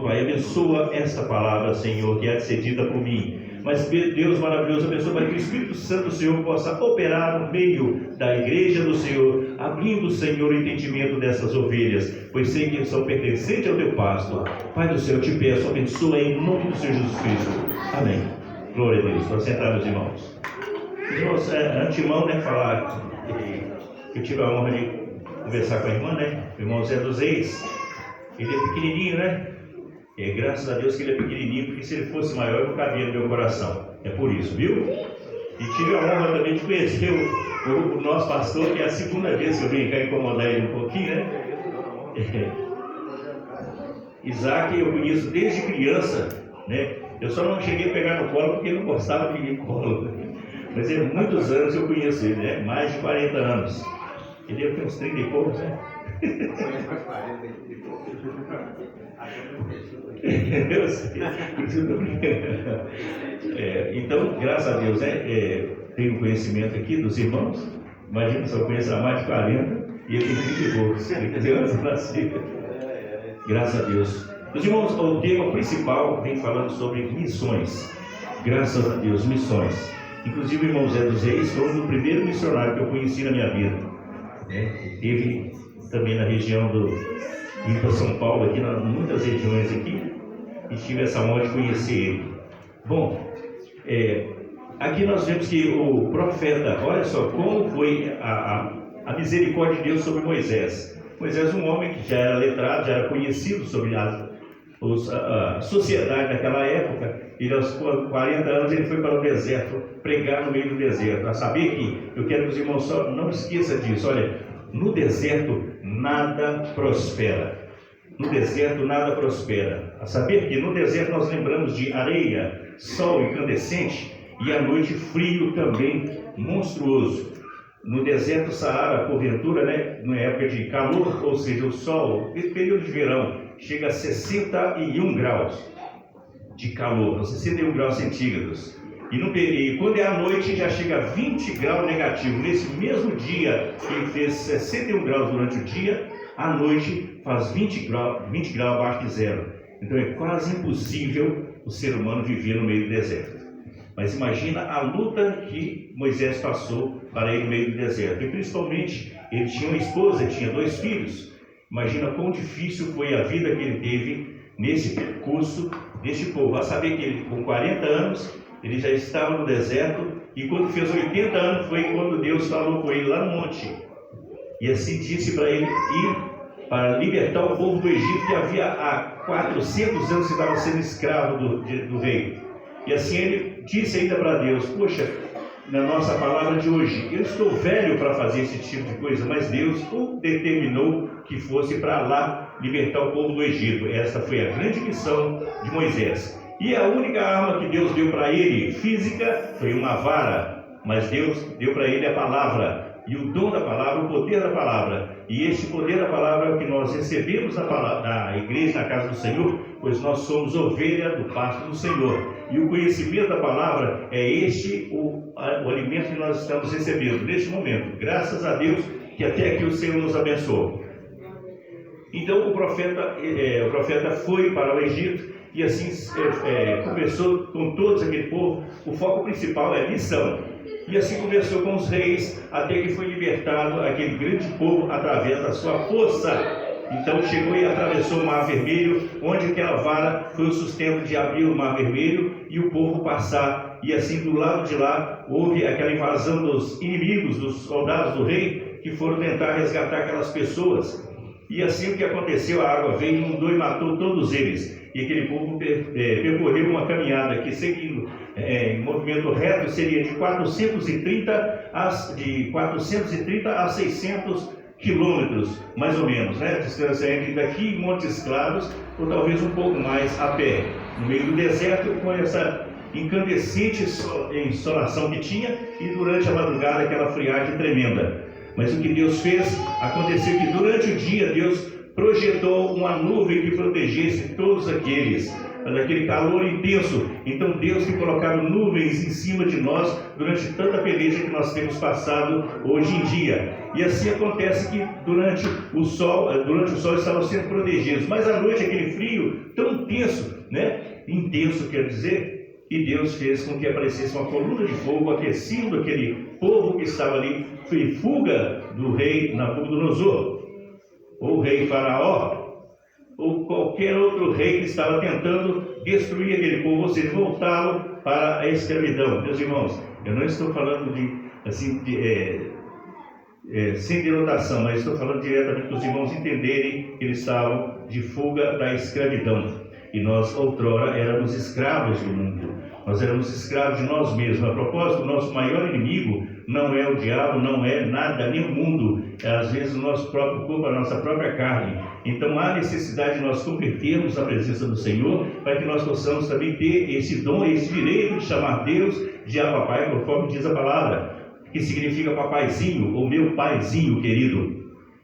Pai, abençoa esta palavra, Senhor, que é cedida por mim. Mas, Deus maravilhoso, abençoa para que o Espírito Santo do Senhor possa operar no meio da igreja do Senhor, abrindo, Senhor, o entendimento dessas ovelhas, pois sei que são pertencentes ao teu pasto. Pai do céu, eu te peço, abençoa em nome do Senhor Jesus Cristo. Amém. Glória a Deus. Vamos sentar, meus irmãos. Irmãos, antemão, falar que eu tive a honra de conversar com a irmã, o irmão Zé dos Reis. Ele é pequenininho, graças a Deus que ele é pequenininho, porque se ele fosse maior, eu não cabia no meu coração. É por isso, viu? E tive a honra também de conhecer o nosso pastor, que é a segunda vez que eu vim cá incomodar ele um pouquinho, Isaac eu conheço desde criança, Eu só não cheguei a pegar no colo porque ele não gostava de ir no colo. Mas há muitos anos eu conheço ele, mais de 40 anos. Ele deve ter uns 30 e poucos, Eu sei, então, graças a Deus, tenho conhecimento aqui dos irmãos. Imagina se eu conheço há mais de 40 e ele tem 30 e poucos. Tem que ter anos para cima. Graças a Deus. Meus irmãos, o tema principal vem falando sobre missões. Graças a Deus, missões. Inclusive, o irmão Zé dos Reis foi o primeiro missionário que eu conheci na minha vida. Teve também na região do Rio São Paulo, aqui, em muitas regiões aqui, e tive essa honra de conhecer ele. Bom, aqui nós vemos que o profeta, olha só como foi a misericórdia de Deus sobre Moisés. Moisés, um homem que já era letrado, já era conhecido sobre a sociedade daquela época. Ele, aos 40 anos, ele foi para o deserto, pregar no meio do deserto. A saber que, eu quero que os irmãos só não esqueçam disso, olha, no deserto nada prospera. No deserto nada prospera. A saber que no deserto nós lembramos de areia, sol incandescente e à noite frio também monstruoso. No deserto Saara, porventura, na época de calor, ou seja, o sol, esse período de verão, chega a 61 graus de calor, 61 graus centígrados. E quando é à noite já chega a 20 graus negativo. Nesse mesmo dia que ele fez 61 graus durante o dia, à noite faz 20 graus abaixo de zero. Então é quase impossível o ser humano viver no meio do deserto. Mas imagina a luta que Moisés passou para ir no meio do deserto. E principalmente, ele tinha uma esposa, tinha 2 filhos. Imagina quão difícil foi a vida que ele teve nesse percurso deste povo. A saber que ele, com 40 anos, ele já estava no deserto, e quando fez 80 anos foi quando Deus falou com ele lá no monte. E assim disse para ele ir para libertar o povo do Egito, que havia há 400 anos que estava sendo escravo do rei. E assim ele disse ainda para Deus: poxa, na nossa palavra de hoje, eu estou velho para fazer esse tipo de coisa, mas Deus o determinou que fosse para lá libertar o povo do Egito. Essa foi a grande missão de Moisés. E a única arma que Deus deu para ele, física, foi uma vara. Mas Deus deu para ele a palavra. E o dom da palavra, o poder da palavra. E este poder da palavra é o que nós recebemos na igreja, na casa do Senhor, pois nós somos ovelha do pasto do Senhor. E o conhecimento da palavra é este o alimento que nós estamos recebendo neste momento. Graças a Deus que até aqui o Senhor nos abençoou. Então o profeta foi para o Egito e assim conversou com todos aquele povo. O foco principal é missão. E assim conversou com os reis, até que foi libertado aquele grande povo através da sua força. Então chegou e atravessou o Mar Vermelho, onde aquela vara foi o sustento de abrir o Mar Vermelho e o povo passar. E assim do lado de lá houve aquela invasão dos inimigos, dos soldados do rei, que foram tentar resgatar aquelas pessoas. E assim o que aconteceu, a água veio, inundou e matou todos eles. E aquele povo percorreu uma caminhada que, seguindo em movimento reto, seria de 430 a 600 quilômetros, mais ou menos, distância entre daqui e Montes Claros, ou talvez um pouco mais a pé, no meio do deserto, com essa incandescente insolação que tinha, e durante a madrugada aquela friagem tremenda. Mas o que Deus fez, aconteceu que durante o dia Deus projetou uma nuvem que protegesse todos aqueles, daquele calor intenso. Então Deus tem colocado nuvens em cima de nós durante tanta peleja que nós temos passado hoje em dia. E assim acontece que durante o sol estavam sendo protegidos, mas à noite aquele frio tão intenso, né? Intenso quer dizer que Deus fez com que aparecesse uma coluna de fogo aquecendo aquele povo que estava ali. Foi fuga do rei Nabucodonosor, ou rei Faraó, ou qualquer outro rei que estava tentando destruir aquele povo, ou seja, voltá-lo para a escravidão. Meus irmãos, eu não estou falando sem denotação, mas estou falando diretamente para os irmãos entenderem que eles estavam de fuga da escravidão. E nós, outrora, éramos escravos do mundo. Nós éramos escravos de nós mesmos. A propósito, o nosso maior inimigo não é o diabo, não é nada, nem o mundo. É, às vezes, o nosso próprio corpo, a nossa própria carne. Então, há necessidade de nós convertermos a presença do Senhor, para que nós possamos também ter esse dom, esse direito de chamar Deus de Abba Pai, conforme diz a palavra, que significa papaizinho, ou meu paizinho querido.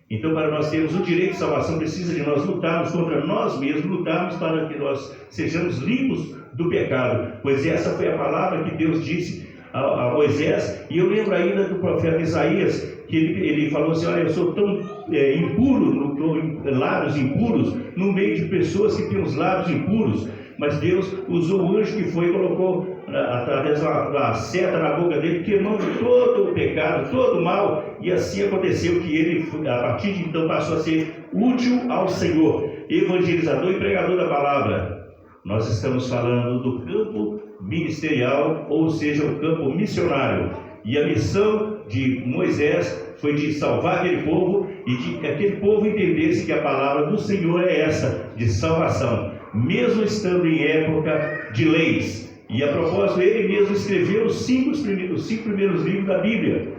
Então, para nós termos o direito de salvação, precisa de nós lutarmos contra nós mesmos, lutarmos para que nós sejamos limpos do pecado, pois essa foi a palavra que Deus disse a Moisés. E eu lembro ainda do profeta Isaías, que ele falou assim: olha, eu sou tão impuro, lábios impuros, no meio de pessoas que têm os lábios impuros. Mas Deus usou o anjo que foi e colocou através da seta na boca dele, queimando todo o pecado, todo o mal, e assim aconteceu que ele, a partir de então, passou a ser útil ao Senhor, evangelizador e pregador da palavra. Nós estamos falando do campo ministerial, ou seja, o campo missionário, e a missão de Moisés foi de salvar aquele povo e de que aquele povo entendesse que a palavra do Senhor é essa, de salvação, mesmo estando em época de leis. E a propósito, ele mesmo escreveu os cinco primeiros livros da Bíblia.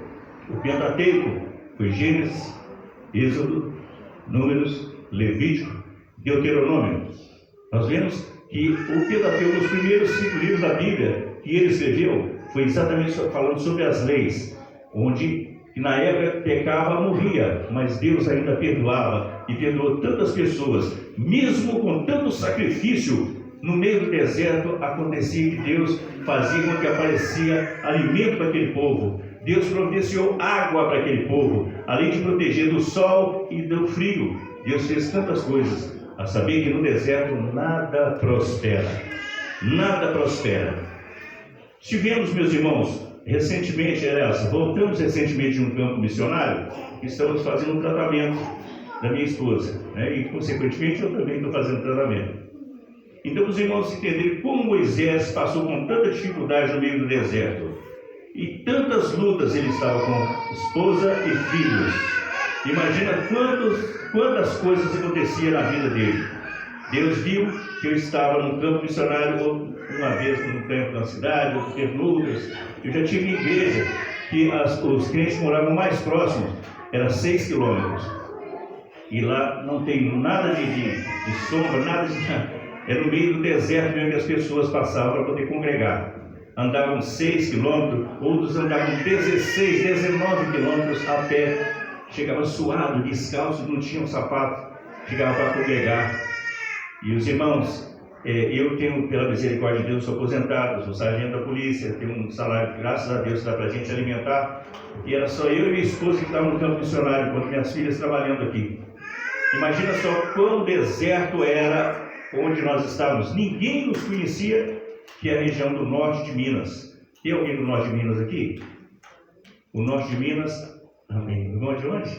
O Pentateuco foi Gênesis, Êxodo, Números, Levítico, Deuteronômio. Nós vemos que o Pentateuco, os primeiros 5 livros da Bíblia que ele escreveu, foi exatamente falando sobre as leis, onde na época pecava, morria, mas Deus ainda perdoava, e perdoou tantas pessoas, mesmo com tanto sacrifício. No meio do deserto acontecia que Deus fazia com que aparecia alimento para aquele povo. Deus providenciou água para aquele povo, além de proteger do sol e do frio. Deus fez tantas coisas, a saber que no deserto nada prospera. Nada prospera. Tivemos, meus irmãos, recentemente, voltamos recentemente de um campo missionário, e estamos fazendo um tratamento da minha esposa, né? E consequentemente eu também estou fazendo tratamento. Então os irmãos entenderam como Moisés passou com tanta dificuldade no meio do deserto, e tantas lutas ele estava com esposa e filhos. Imagina quantas coisas aconteciam na vida dele. Deus viu que eu estava no campo missionário, uma vez no campo da cidade, outro tempo no outras. Eu já tive igreja que os crentes moravam mais próximos, era 6 quilômetros. E lá não tem nada de sombra, nada de... É no meio do deserto mesmo que as pessoas passavam para poder congregar. Andavam 6 quilômetros, outros andavam 16, 19 quilômetros a pé. Chegavam suado, descalço, não tinham sapato, chegavam para congregar. E os irmãos, eu tenho, pela misericórdia de Deus, sou aposentado, sou sargento da polícia, tenho um salário, graças a Deus, dá para a gente alimentar. E era só eu e minha esposa que estavam no campo missionário, enquanto minhas filhas trabalhando aqui. Imagina só quão deserto era onde nós estávamos. Ninguém nos conhecia, que é a região do norte de Minas. Tem alguém do norte de Minas aqui? O norte de Minas, amém. Irmão de onde?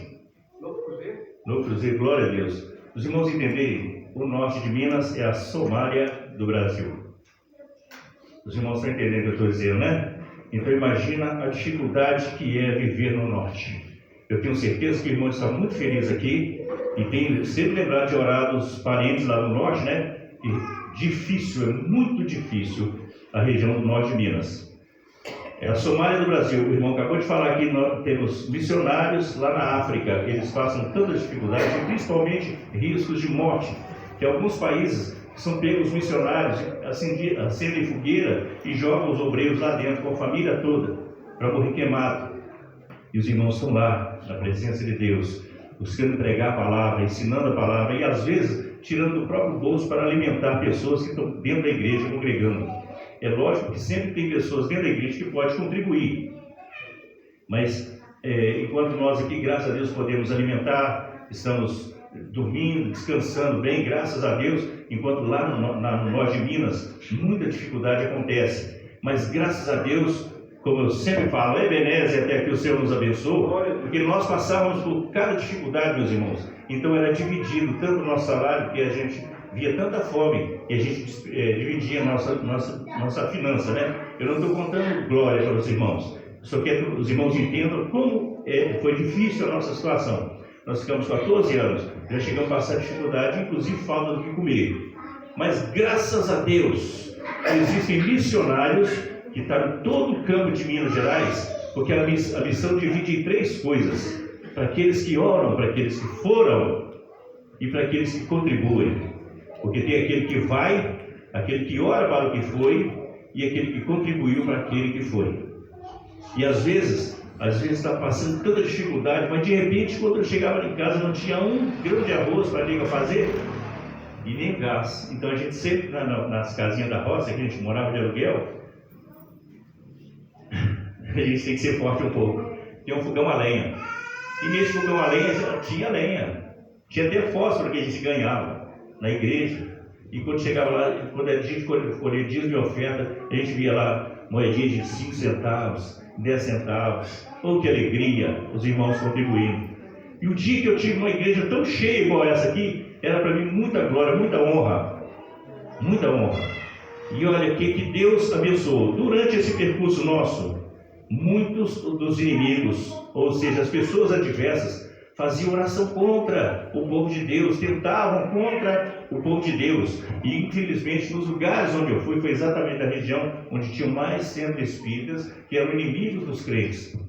Novo Cruzeiro. Novo Cruzeiro, glória a Deus. Os irmãos entenderem, o norte de Minas é a Somália do Brasil. Os irmãos estão entendendo o que eu estou dizendo, né? Então imagina a dificuldade que é viver no norte. Eu tenho certeza que o irmão está muito feliz aqui, e tem sempre lembrado de orar dos parentes lá no norte, né? E difícil, é muito difícil a região do norte de Minas. É a Somália do Brasil. O irmão acabou de falar que nós temos missionários lá na África, eles passam tantas dificuldades, e principalmente riscos de morte, que alguns países são pegos missionários, acendem fogueira e jogam os obreiros lá dentro com a família toda, para morrer queimado. E os irmãos estão lá, na presença de Deus, buscando pregar a palavra, ensinando a palavra, e às vezes tirando do próprio bolso para alimentar pessoas que estão dentro da igreja congregando. É lógico que sempre tem pessoas dentro da igreja que podem contribuir, mas enquanto nós aqui, graças a Deus, podemos alimentar, estamos dormindo, descansando bem, graças a Deus, enquanto lá no norte de Minas, muita dificuldade acontece. Mas graças a Deus, como eu sempre falo, Ebenezer, até que o Senhor nos abençoe, porque nós passávamos por cada dificuldade, meus irmãos. Então era dividido tanto o nosso salário, que a gente via tanta fome, e a gente dividia a nossa finança, né? Eu não estou contando glória para os irmãos, só quero que os irmãos entendam como foi difícil a nossa situação. Nós ficamos 14 anos, já chegamos a passar dificuldade, inclusive falta do que comer. Mas graças a Deus, existem missionários que estão em todo o campo de Minas Gerais, porque a missão divide em 3 coisas: para aqueles que oram, para aqueles que foram e para aqueles que contribuem. Porque tem aquele que vai, aquele que ora para o que foi e aquele que contribuiu para aquele que foi. E às vezes está passando tanta dificuldade, mas de repente quando eu chegava em casa não tinha um grão de arroz para a fazer e nem gás. Então a gente sempre nas casinhas da roça, que a gente morava de aluguel, a gente tem que ser forte um pouco. Tinha um fogão a lenha. E nesse fogão a lenha já tinha lenha. Tinha até fósforo que a gente ganhava na igreja. E quando chegava lá, quando a gente colhia dias de oferta, a gente via lá moedinhas de 5 centavos, 10 centavos. Oh, que alegria, os irmãos contribuindo. E o dia que eu tive uma igreja tão cheia igual essa aqui, era para mim muita glória, muita honra. Muita honra. E olha que Deus abençoou. Durante esse percurso nosso, muitos dos inimigos, ou seja, as pessoas adversas, faziam oração contra o povo de Deus, tentavam contra o povo de Deus. E infelizmente nos lugares onde eu fui, foi exatamente a região onde tinham mais centros espíritas, que eram inimigos dos crentes.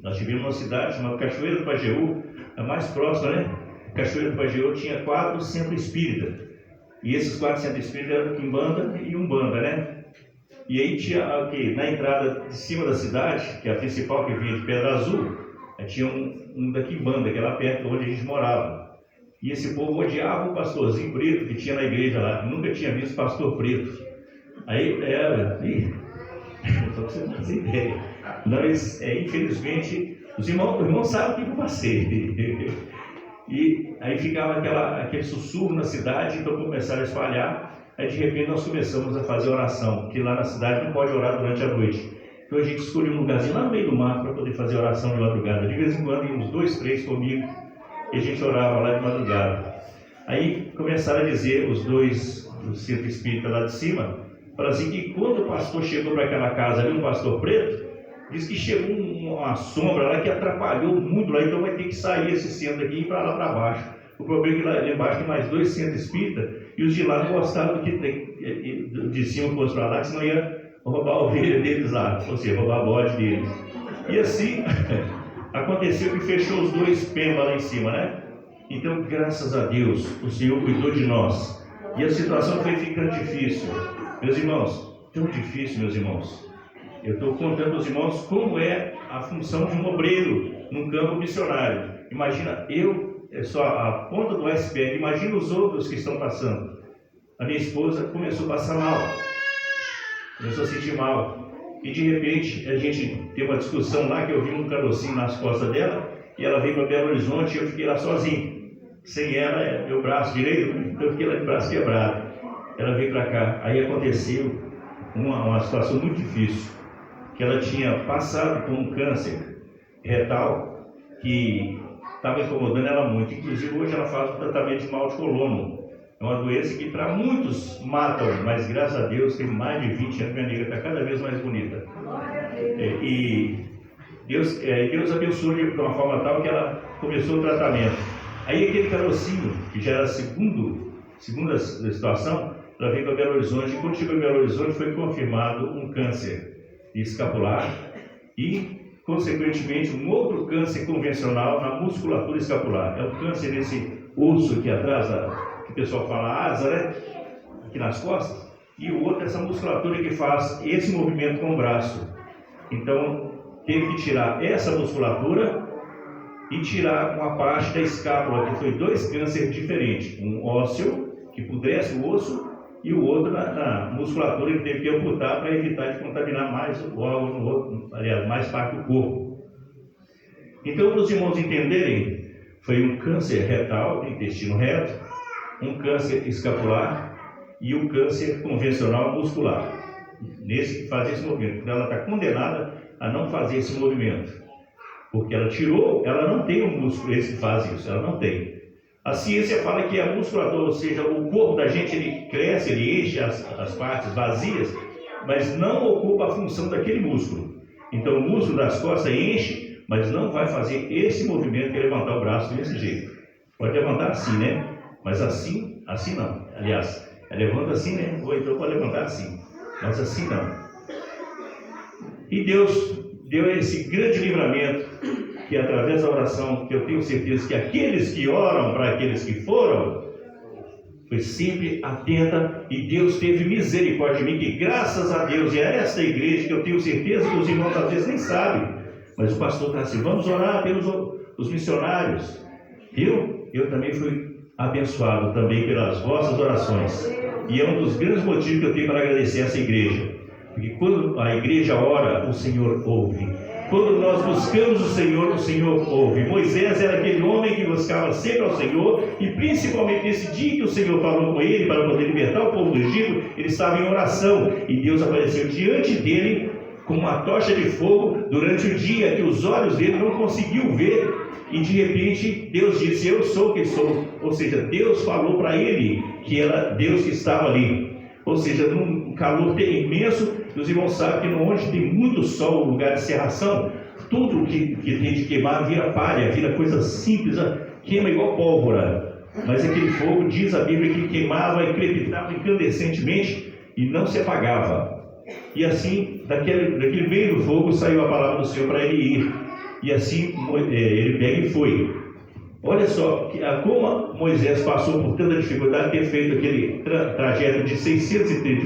Nós tivemos uma cidade chamada Cachoeira do Pajeú, a mais próxima, né? Cachoeira do Pajeú tinha 4 centros espíritas. E esses 4 centros espíritas eram Quimbanda e Umbanda, né? E aí tinha aqui, na entrada de cima da cidade, que é a principal que vinha de Pedra Azul, tinha um da Quimbanda, que era lá perto onde a gente morava. E esse povo odiava o pastorzinho preto que tinha na igreja lá. Nunca tinha visto pastor preto. Aí, só para você não ter ideia. Nós, infelizmente, os irmãos sabem o que eu passei. E aí ficava aquele sussurro na cidade, então começaram a espalhar. Aí de repente nós começamos a fazer oração, porque lá na cidade não pode orar durante a noite. Então a gente escolheu um lugarzinho lá no meio do mato para poder fazer oração de madrugada. De vez em quando iam uns 2, 3 comigo e a gente orava lá de madrugada. Aí começaram a dizer os dois do centro espírita lá de cima, falaram assim que quando o pastor chegou para aquela casa ali, um pastor preto, disse que chegou uma sombra lá que atrapalhou muito lá, então vai ter que sair esse centro aqui e ir para lá para baixo. O problema é que lá embaixo tem mais 2 centros espíritas e os de lá não gostavam do que de cima fosse para lá, que senão ia roubar a ovelha deles lá, ou seja, roubar a bode deles. E assim aconteceu que fechou os 2 pêndulos lá em cima, né? Então, graças a Deus, o Senhor cuidou de nós. E a situação foi ficando difícil. Meus irmãos, tão difícil, meus irmãos. Eu estou contando aos irmãos como é a função de um obreiro num campo missionário. Imagina, é só a ponta do iceberg, imagina os outros que estão passando. A minha esposa começou a passar mal, começou a sentir mal. E de repente a gente teve uma discussão lá, que eu vi um carocinho nas costas dela, e ela veio para Belo Horizonte e eu fiquei lá sozinho. Sem ela, meu braço direito, então eu fiquei lá de braço quebrado. Ela veio para cá. Aí aconteceu uma situação muito difícil, que ela tinha passado por um câncer retal que estava incomodando ela muito. Inclusive hoje ela faz o tratamento de mal de colono. É uma doença que para muitos matam, mas graças a Deus tem mais de 20 anos, minha amiga está cada vez mais bonita. E Deus abençoou de uma forma tal que ela começou o tratamento. Aí aquele carocinho, que já era a segunda situação, ela veio para Belo Horizonte, e quando chegou em Belo Horizonte foi confirmado um câncer escapular e, consequentemente, um outro câncer convencional na musculatura escapular. É um câncer nesse osso aqui atrás, que o pessoal fala asa, né? Aqui nas costas. E o outro é essa musculatura que faz esse movimento com o braço. Então, teve que tirar essa musculatura e tirar uma parte da escápula, que foi 2 cânceres diferentes. Um ósseo, que pudesse o osso, e o outro na musculatura, que teve que amputar para evitar de contaminar mais o órgão no outro, aliás, mais parte do corpo. Então, para os irmãos entenderem, foi um câncer retal, do intestino reto, um câncer escapular e um câncer convencional muscular. Nesse que faz esse movimento, ela está condenada a não fazer esse movimento, porque ela não tem um músculo esse que faz isso, ela não tem. A ciência fala que a musculatura, ou seja, o corpo da gente, ele cresce, ele enche as partes vazias, mas não ocupa a função daquele músculo. Então o músculo das costas enche, mas não vai fazer esse movimento que é levantar o braço desse jeito. Pode levantar assim, né? Mas assim não. Aliás, levanta assim, né? Ou então pode levantar assim, mas assim não. E Deus deu esse grande livramento, que através da oração, que eu tenho certeza que aqueles que oram para aqueles que foram, foi sempre atenta, e Deus teve misericórdia de mim, que graças a Deus, e a esta igreja, que eu tenho certeza que os irmãos às vezes nem sabem, mas o pastor está assim, vamos orar pelos os missionários. Eu também fui abençoado também pelas vossas orações, e é um dos grandes motivos que eu tenho para agradecer essa igreja, porque quando a igreja ora, o Senhor ouve. Quando nós buscamos o Senhor ouve. Moisés era aquele homem que buscava sempre ao Senhor, e principalmente nesse dia que o Senhor falou com ele para poder libertar o povo do Egito, ele estava em oração, e Deus apareceu diante dele com uma tocha de fogo durante o dia que os olhos dele não conseguiam ver, e de repente Deus disse, eu sou quem sou. Ou seja, Deus falou para ele que era Deus que estava ali. Ou seja, num calor imenso. Os irmãos sabem que onde tem muito sol, lugar de serração, tudo que tem de queimar vira palha, vira coisa simples, queima igual pólvora. Mas aquele fogo, diz a Bíblia, que queimava e crepitava incandescentemente e não se apagava. E assim, daquele meio do fogo saiu a palavra do Senhor para ele ir. E assim ele pega e foi. Olha só, como Moisés passou por tanta dificuldade de ter feito aquele trajeto de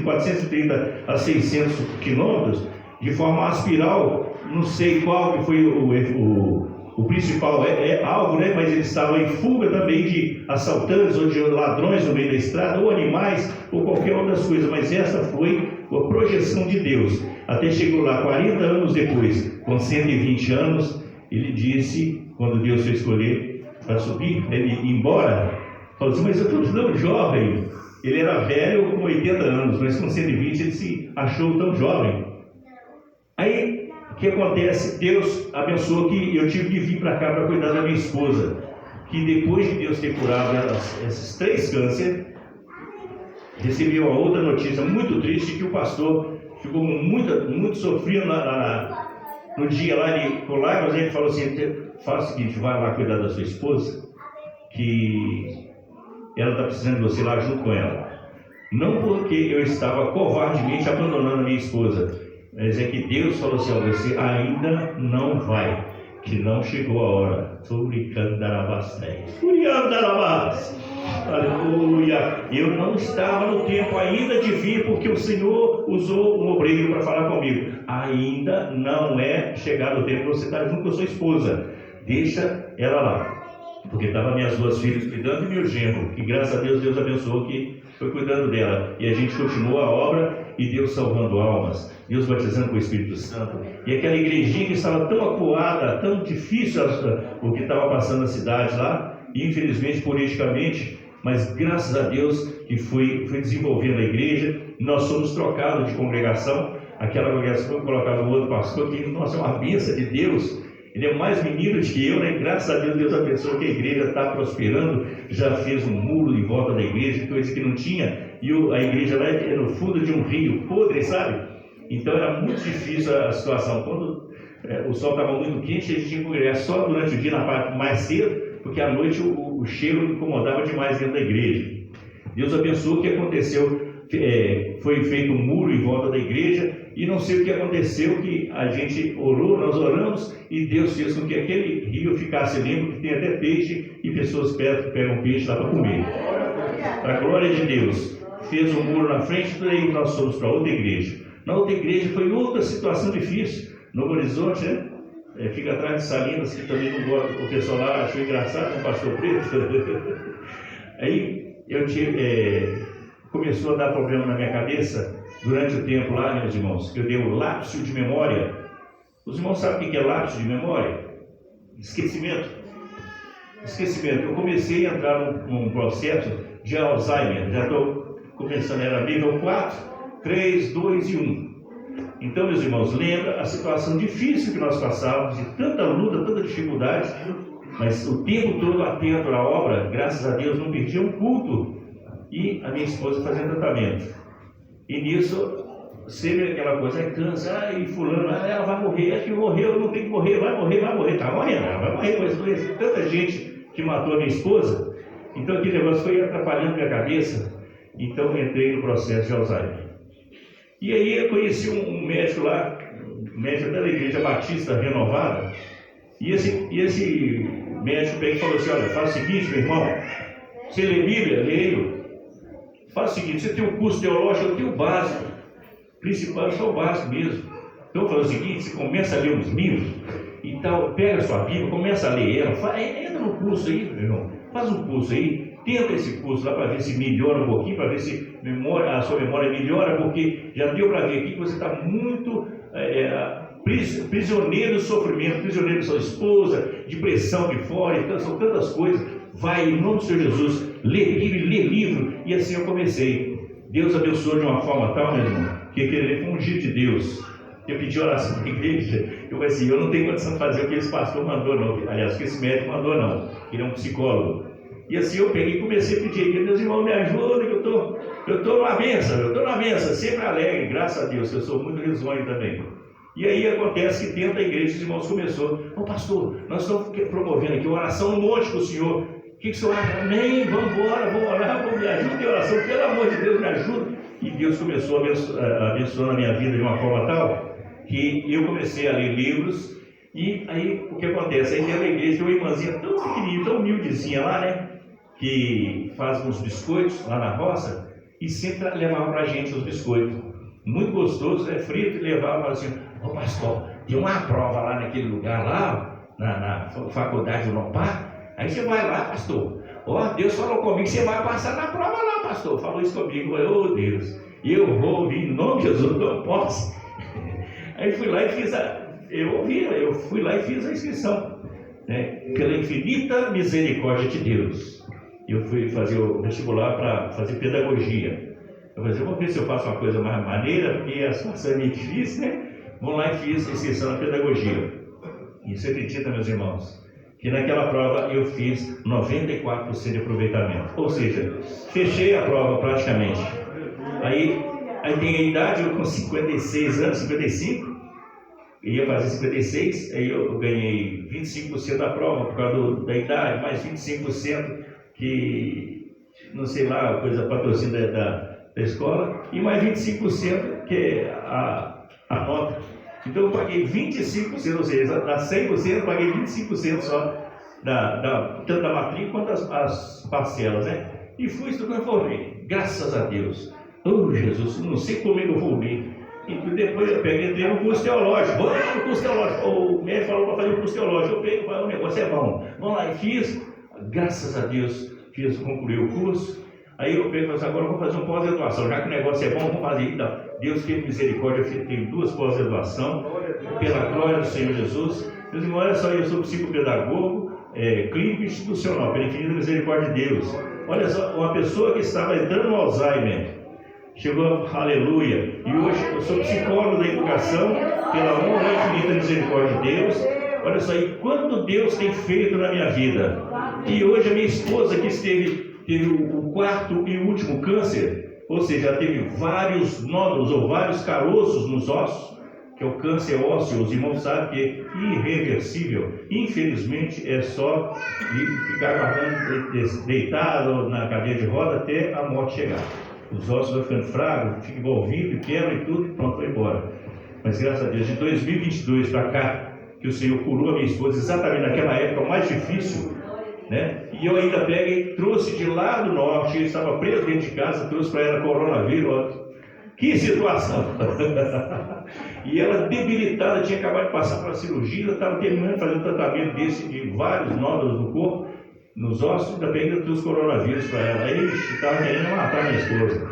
430 a 600 quilômetros, de forma aspiral, não sei qual que foi o principal alvo, né? Mas ele estava em fuga também de assaltantes ou de ladrões no meio da estrada, ou animais, ou qualquer outras coisas, mas essa foi a projeção de Deus. Até chegou lá 40 anos depois, com 120 anos, ele disse, quando Deus foi escolher para subir, ele ir embora, falou assim, mas eu estou tão jovem. Ele era velho com 80 anos, mas com 120 ele se achou tão jovem. Aí, o que acontece? Deus abençoou que eu tive que vir para cá para cuidar da minha esposa, que depois de Deus ter curado esses 3 cânceres, recebeu uma outra notícia muito triste, que o pastor ficou muito sofrido no dia lá, ele com lágrimas, ele falou assim, faz o seguinte, vai lá cuidar da sua esposa, que ela está precisando de você lá junto com ela. Não porque eu estava covardemente abandonando a minha esposa, mas é que Deus falou assim, você ainda não vai, que não chegou a hora. Estou brincando, aleluia. Eu não estava no tempo ainda de vir, porque o Senhor usou um obreiro para falar comigo. Ainda não é chegado o tempo de você estar junto com a sua esposa. Deixa ela lá, porque estavam minhas 2 filhas cuidando e meu genro, que graças a Deus, Deus abençoou, que foi cuidando dela, e a gente continuou a obra, e Deus salvando almas, Deus batizando com o Espírito Santo, e aquela igrejinha que estava tão acuada, tão difícil o que estava passando na cidade lá, e infelizmente politicamente, mas graças a Deus que foi desenvolvendo a igreja. Nós fomos trocados de congregação, aquela congregação colocava o outro pastor, que nossa, é uma bênção de Deus. Ele é mais menino do que eu, né? Graças a Deus, Deus abençoou que a igreja está prosperando, já fez um muro em volta da igreja, coisa que não tinha, e a igreja lá é no fundo de um rio podre, sabe? Então era muito difícil a situação. Quando o sol estava muito quente, a gente tinha que congregar só durante o dia, na parte mais cedo, porque à noite o cheiro incomodava demais dentro da igreja. Deus abençoou. O que aconteceu? Foi feito um muro em volta da igreja, e não sei o que aconteceu, que a gente orou, nós oramos, e Deus fez com que aquele rio ficasse limpo, que tem até peixe, e pessoas pegam peixe lá para comer. Para a glória de Deus, fez um muro na frente, daí nós fomos para outra igreja. Na outra igreja foi outra situação difícil, Novo Horizonte, né? Fica atrás de Salinas, que também não gosta, o pessoal lá achou engraçado, o pastor preto. Aí eu começou a dar problema na minha cabeça durante o tempo lá, meus irmãos, que eu dei um lapso de memória. Os irmãos sabem o que é lapso de memória? Esquecimento. Eu comecei a entrar num processo de Alzheimer. Já estou começando, era nível 4, 3, 2 e 1. Então, meus irmãos, lembra a situação difícil que nós passávamos, de tanta luta, tanta dificuldade, mas o tempo todo atento à obra, graças a Deus, não perdia um culto. E a minha esposa fazendo tratamento. E nisso, sempre aquela coisa, cansa, e fulano, ela vai morrer, acho que morreu, não tem que morrer, vai morrer, está morrendo, ela vai morrer com essa doença. Tanta gente que matou a minha esposa, então aquele negócio foi atrapalhando minha cabeça, então eu entrei no processo de Alzheimer. E aí eu conheci um médico lá, médico da Igreja Batista Renovada, e esse médico veio e falou assim: olha, faz o seguinte, meu irmão, você lê Bíblia? Leio. Faz o seguinte, você tem um curso teológico, eu tenho o básico, principal é só o básico mesmo. Então faz o seguinte, você começa a ler uns livros, então pega a sua Bíblia, começa a ler ela, entra no curso aí, meu irmão, faz um curso aí, tenta esse curso lá para ver se melhora um pouquinho, para ver se a sua memória melhora, porque já deu para ver aqui que você está muito prisioneiro do sofrimento, prisioneiro da sua esposa, de pressão de fora, então, são tantas coisas. Vai, em nome do Senhor Jesus, ler Bíblia, ler livro, e assim eu comecei. Deus abençoou de uma forma tal, meu irmão, que aquele foi ungido de Deus. Eu pedi oração na igreja, eu falei assim: eu não tenho condição de fazer o que esse pastor mandou, não. Aliás, o que esse médico mandou, não. Ele é um psicólogo. E assim eu peguei e comecei a pedir: meus irmãos, me ajudem, que eu estou numa benção, sempre alegre, graças a Deus, eu sou muito risonho também. E aí acontece que dentro da igreja os irmãos começou: ô pastor, nós estamos promovendo aqui oração no monte com o senhor. O que o senhor acha? Amém, vamos embora, vamos orar, vamos me ajudar em oração, pelo amor de Deus, me ajuda. E Deus começou a abençoar a minha vida de uma forma tal que eu comecei a ler livros. E aí o que acontece? Aí dentro da igreja tem uma irmãzinha tão pequenininha, tão humildezinha lá, né? Que faz uns biscoitos lá na roça e sempre levava para a gente os biscoitos. Muito gostoso, frito, e levava e falava assim: ô pastor, tem uma prova lá naquele lugar lá, na faculdade do Nopá. Aí você vai lá, pastor. Ó, Deus falou comigo, você vai passar na prova lá, pastor. Falou isso comigo. Eu, Deus, eu vou ouvir em nome de Jesus, não posso. Aí fui lá e fiz eu fui lá e fiz a inscrição, né? Pela infinita misericórdia de Deus. Eu fui fazer o vestibular para fazer pedagogia. Eu falei: vou ver se eu faço uma coisa mais maneira, porque a situação é meio difícil, né? Vou lá e fiz a inscrição na pedagogia. E você acredita, meus irmãos, que naquela prova eu fiz 94% de aproveitamento. Ou seja, fechei a prova praticamente. Aí tem a idade, eu com 56 anos, 55, ia fazer 56, aí eu ganhei 25% da prova por causa da idade, mais 25% que, não sei lá, coisa patrocínio da escola, e mais 25% que é a nota. Então eu paguei 25%, ou seja, da 100% eu paguei 25% só, tanto da matrícula quanto as parcelas, né? E fui estudando e formei, graças a Deus. Oh Jesus, não sei como eu formei. E depois eu entrei no curso teológico. Vamos no curso teológico. O médico falou para fazer o curso teológico. Eu peguei, o negócio é bom. Vamos lá, e fiz, graças a Deus, concluí o curso. Aí eu peguei e falei: agora eu vou fazer uma pós-graduação. Já que o negócio é bom, vamos fazer. Então, Deus teve misericórdia, eu tenho 2 pós-graduações, pela glória do Senhor Jesus. Meus irmãos, olha só, eu sou psicopedagogo, clínico institucional, pela infinita misericórdia de Deus. Olha só, uma pessoa que estava entrando no Alzheimer, chegou, aleluia, e hoje eu sou psicólogo da educação, pela honra e infinita misericórdia de Deus. Olha só, e quanto Deus tem feito na minha vida. E hoje a minha esposa, que teve o 4º e último câncer, ou seja, ela teve vários nódulos ou vários caroços nos ossos, que é o câncer ósseo. Os irmãos sabem que é irreversível. Infelizmente é só ficar aguardando, deitado na cadeira de roda até a morte chegar. Os ossos vão ficando fracos, fica envolvido, quebra e tudo, e pronto, foi embora. Mas graças a Deus, de 2022 para cá, que o Senhor curou a minha esposa exatamente naquela época mais difícil, né? E eu ainda peguei, trouxe de lá do norte, ele estava preso dentro de casa, trouxe para ela coronavírus. Que situação! E ela debilitada, tinha acabado de passar para a cirurgia, ela estava terminando de fazer um tratamento desse de vários nódulos no corpo, nos ossos, ainda peguei, trouxe coronavírus para ela. Aí estava querendo matar minha esposa.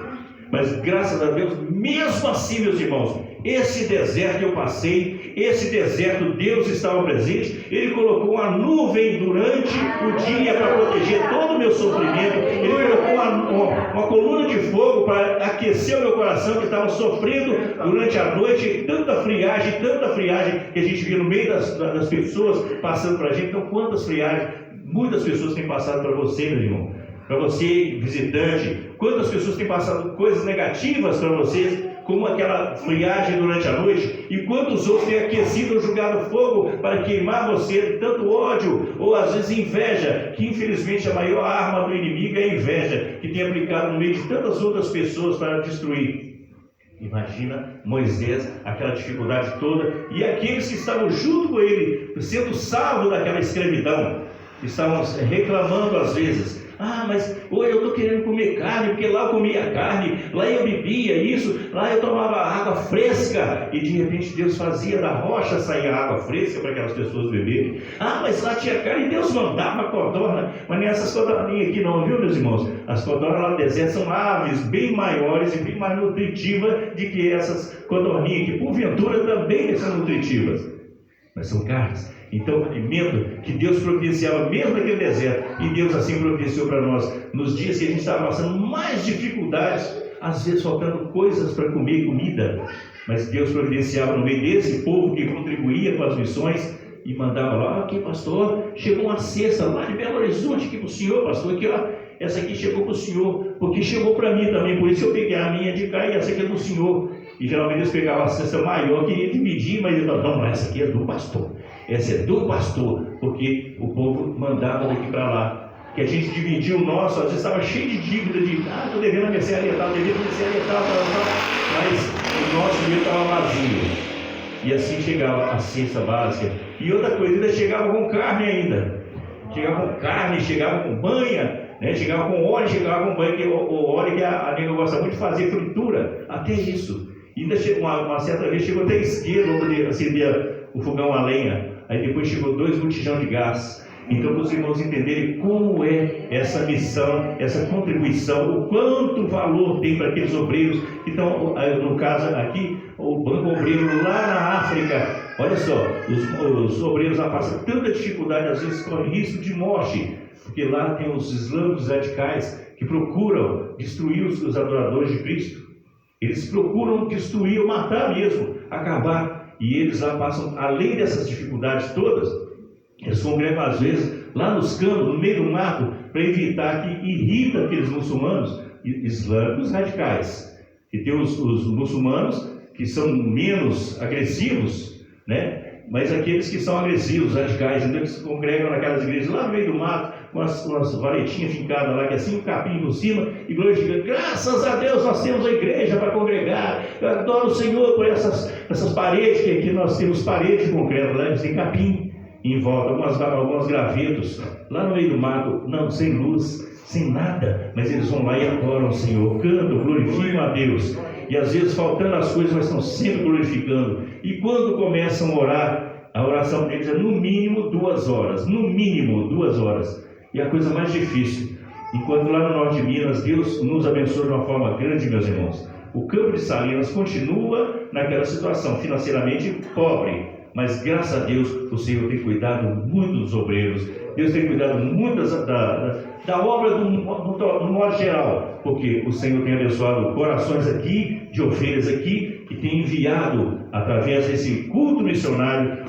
Mas graças a Deus, mesmo assim, meus irmãos, esse deserto eu passei, esse deserto Deus estava presente, Ele colocou uma nuvem durante o dia para proteger todo o meu sofrimento, Ele colocou uma coluna de fogo para aquecer o meu coração que estava sofrendo durante a noite, tanta friagem que a gente via no meio das pessoas passando para a gente. Então, quantas friagens, muitas pessoas têm passado para você, meu irmão, para você, visitante, quantas pessoas têm passado coisas negativas para vocês, como aquela friagem durante a noite, e quantos outros têm aquecido ou jogado fogo para queimar você, tanto ódio, ou às vezes inveja, que infelizmente a maior arma do inimigo é a inveja, que tem aplicado no meio de tantas outras pessoas para destruir. Imagina Moisés, aquela dificuldade toda, e aqueles que estavam junto com ele, sendo salvos daquela escravidão, estavam reclamando às vezes: mas eu estou querendo comer carne, porque lá eu comia carne, lá eu bebia isso, lá eu tomava água fresca, e de repente Deus fazia da rocha sair a água fresca para aquelas pessoas beberem. Mas lá tinha carne, e Deus mandava a codorna, mas nem essas codorninhas aqui não, viu, meus irmãos? As codornas lá no deserto são aves bem maiores e bem mais nutritivas do que essas codorninhas, que porventura também são nutritivas, mas são carnes. Então, o alimento que Deus providenciava mesmo naquele deserto, e Deus assim providenciou para nós nos dias que a gente estava passando mais dificuldades, às vezes faltando coisas para comer, comida, mas Deus providenciava no meio desse povo que contribuía com as missões e mandava lá: aqui, pastor, chegou uma cesta lá de Belo Horizonte aqui para o senhor, pastor, aqui, ó, essa aqui chegou para o senhor, porque chegou para mim também, por isso eu peguei a minha de cá e essa aqui é do senhor. E geralmente eles pegavam a cesta maior, queria dividir, mas eles falavam: não, essa aqui é do pastor, essa é do pastor, porque o povo mandava daqui para lá. Que a gente dividia o nosso, às vezes estava cheio de dívida, de estou devendo a mercearia tal, devendo a mercearia tal, mas o nosso dinheiro estava vazio. E assim chegava a cesta básica. E outra coisa, ainda chegava com carne ainda. Chegava com carne, chegava com banha, né? Chegava com óleo, chegava com banha, que o óleo que a nega gosta muito de fazer fritura, até isso. E ainda chegou uma certa vez, chegou até isqueiro, onde acendia o fogão a lenha. Aí depois chegou 2 botijão de gás. Então, para os irmãos entenderem como é essa missão, essa contribuição, o quanto valor tem para aqueles obreiros que estão, no caso aqui, o Banco Obreiro lá na África. Olha só, os obreiros lá passam tanta dificuldade, às vezes correm risco de morte, porque lá tem os islâmicos radicais que procuram destruir os adoradores de Cristo. Eles procuram destruir ou matar mesmo, acabar. E eles lá passam, além dessas dificuldades todas, eles congregam às vezes lá nos campos, no meio do mato, para evitar que irrita aqueles muçulmanos islâmicos radicais. E tem os muçulmanos que são menos agressivos, né? Mas aqueles que são agressivos, radicais, então eles congregam naquelas igrejas lá no meio do mato, com umas varetinhas fincadas lá, que é assim, um capim por cima, e glorifica: graças a Deus nós temos a igreja para congregar, eu adoro o Senhor por essas paredes, que aqui nós temos paredes de concreto, lá eles têm capim em volta, alguns gravetos, lá no meio do mato, não, sem luz, sem nada, mas eles vão lá e adoram o Senhor, cantam, glorificam a Deus, e às vezes faltando as coisas, mas estão sempre glorificando. E quando começam a orar, a oração deles é no mínimo 2 horas, no mínimo 2 horas, e a coisa mais difícil, enquanto lá no norte de Minas, Deus nos abençoa de uma forma grande, meus irmãos. O campo de Salinas continua naquela situação, financeiramente pobre, mas graças a Deus o Senhor tem cuidado muito dos obreiros, Deus tem cuidado muito da obra no modo geral, porque o Senhor tem abençoado corações aqui, de ovelhas aqui, que tem enviado através desse culto missionário,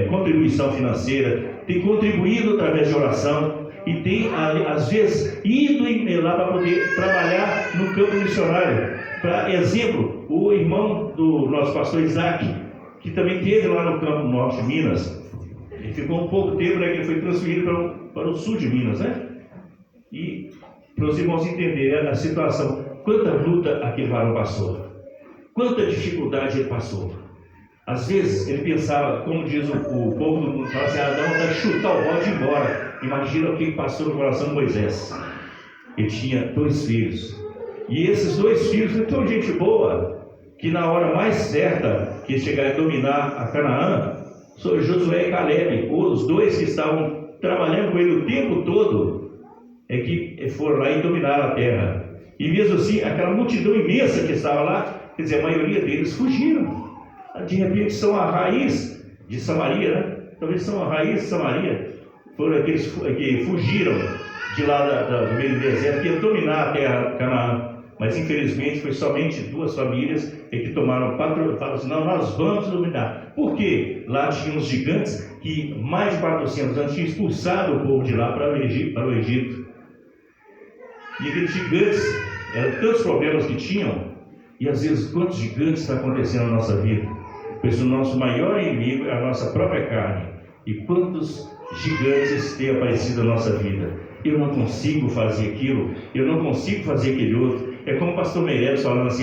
contribuição financeira, tem contribuído através de oração, e tem às vezes ido lá para poder trabalhar no campo missionário. Para exemplo, o irmão do nosso pastor Isaac, que também esteve lá no campo norte de Minas, ele ficou um pouco tempo, né, que ele foi transferido para o sul de Minas, né? E para os irmãos entenderem a situação, quanta luta aquele varão passou, quanta dificuldade ele passou. Às vezes ele pensava, como diz o povo do mundo, fala assim: dá vontade de chutar o bode e ir embora. Imagina o que passou no coração de Moisés. Ele tinha 2 filhos, e esses 2 filhos foram tão gente boa, que na hora mais certa que chegar a dominar a Canaã, Josué e Caleb, os 2 que estavam trabalhando com ele o tempo todo, é que foram lá e dominaram a terra. E mesmo assim, aquela multidão imensa que estava lá, quer dizer, a maioria deles fugiram. De repente são a raiz de Samaria, né? Talvez são a raiz de Samaria. Foram aqueles que fugiram de lá do meio do deserto, que iam dominar a terra Canaã. Mas infelizmente foi somente 2 famílias que tomaram falaram assim, não, nós vamos dominar. Por quê? Lá tinham os gigantes que mais de 400 anos tinham expulsado o povo de lá para o Egito. E aqueles gigantes, eram tantos problemas que tinham, e às vezes quantos gigantes estão acontecendo na nossa vida? Pois o nosso maior inimigo é a nossa própria carne. E quantos gigantes têm aparecido na nossa vida? Eu não consigo fazer aquilo, eu não consigo fazer aquele outro. É como o pastor Meirelles falando assim,